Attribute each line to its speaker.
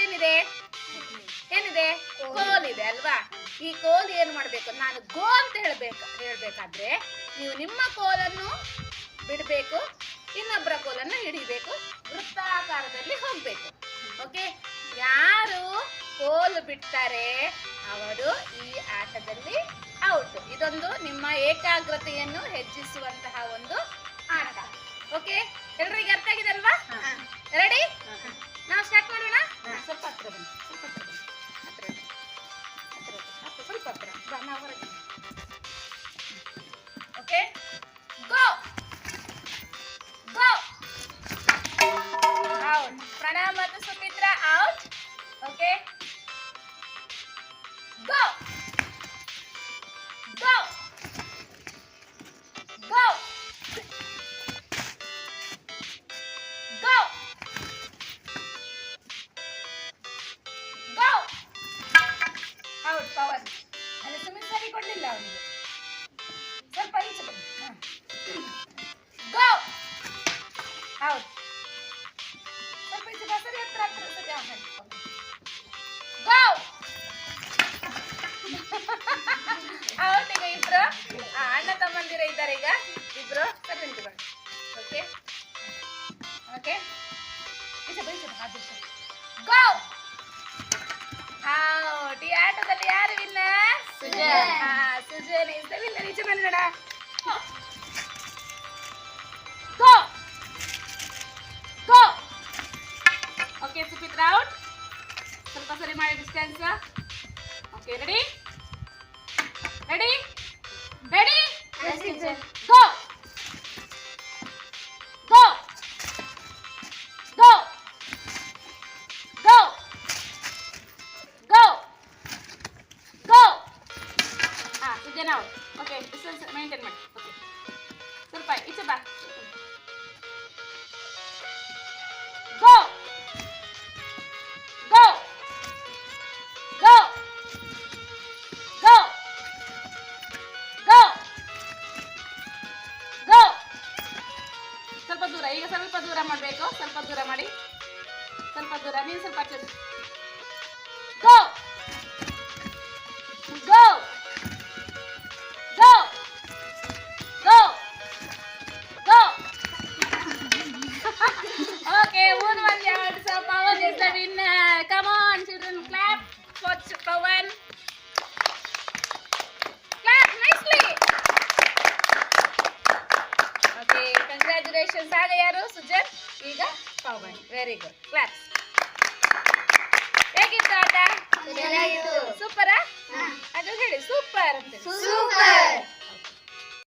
Speaker 1: ಏನಿದೆ ಏನಿದೆ ಕೋಲಿದೆ ಅಲ್ವಾ. ಈ ಕೋಲ್ ಏನ್ ಮಾಡ್ಬೇಕು, ನಾನು ಗೋ ಅಂತ ಹೇಳ್ಬೇಕಾದ್ರೆ ನೀವು ನಿಮ್ಮ ಕೋಲನ್ನು ಬಿಡಬೇಕು, ಇನ್ನೊಬ್ಬರ ಕೋಲನ್ನು ಹಿಡಿಬೇಕು, ವೃತ್ತಾಕಾರದಲ್ಲಿ ಹೋಗ್ಬೇಕು. ಓಕೆ, ಯಾರು ಕೋಲು ಬಿಡ್ತಾರೆ ಅವರು ಈ ಆಟದಲ್ಲಿ ಔಟ್. ಇದೊಂದು ನಿಮ್ಮ ಏಕಾಗ್ರತೆಯನ್ನು ಹೆಚ್ಚಿಸುವಂತಹ ಒಂದು ಆಟ. ಓಕೆ, ಎಲ್ರಿಗೆ ಅರ್ಥ ಆಗಿದೆ ಅಲ್ವಾ? ರೆಡಿ, ನಾವು ಸ್ಟಾರ್ಟ್ ಮಾಡೋಣ. ಸ್ವಲ್ಪ ಹತ್ರ ಬನ್ನಿ, ಸ್ವಲ್ಪ ಹತ್ರ ನಾವು ಹೊರಗೆ. ಓಕೆ, ಗೋ ಗೋ ಔಟ್. ಪ್ರಣಾಮ್ ಮತ್ತು ಸುಮಿತ್ರಾ ಔಟ್. ಓಕೆ, ಗೋ go go go go out. Pavan ಅಲ್ಲಿ ಸುಮಿತ್ ಸರಿ ಕೊಡ್ಲಿಲ್ಲ ಅವನಿಗೆ. ಸ್ವಲ್ಪ ಈಚೆ ಬನ್ನಿ. Go out. ಸ್ವಲ್ಪ ಈಚೆ ಬಾ, ಸರಿ ಹತ್ರ ಹತ್ರ ಸರಿ. Go out. ಈಗ ಇಬ್ರು ಅಣ್ಣ ತಮ್ಮಂದಿರ ಇದ್ದಾರೆ. ಈಗ ಇಬ್ರು ಸರಿ ನಿಂತು ಬನ್ನಿ. ಓಕೆ ಓಕೆ, ಈಚೆ ಬಾ, ಈಚೆ ಬಾ. Go out. ಈ ಆಟದಲ್ಲಿ ಯಾರು winner? Sujan. Sujan is the winner. ಈಚೆ ಬನ್ನಿ ನೋಡ. Go go. Okay, Sumitra out. ಸ್ವಲ್ಪ ಸರಿ ಮಾಡಿ distance. Okay, ready ready ready go go go go go go. Sujan out. Okay, distance maintain ಮಾಡಿ. ಓಕೆ, ಸ್ವಲ್ಪ ಈಚೆ ಬಾ. ಗೋ ಗೋ ಗೋ ಗೋ ಗೋ ಗೋ. ಸ್ವಲ್ಪ ದೂರ, ಈಗ ಸ್ವಲ್ಪ ದೂರ ಮಾಡಬೇಕು. ಸ್ವಲ್ಪ ದೂರ ಮಾಡಿ, ಸ್ವಲ್ಪ ದೂರ. ನೀನು ಸ್ವಲ್ಪ ಗೋ go go go go. Okay, won one yard. So Pawan is the winner. Come on, children, clap for Pawan. Clap nicely. Okay, congratulations. ಆಗ ಯಾರು? ಸುಜನ್. ಈಗ Pawan. Very good. Claps.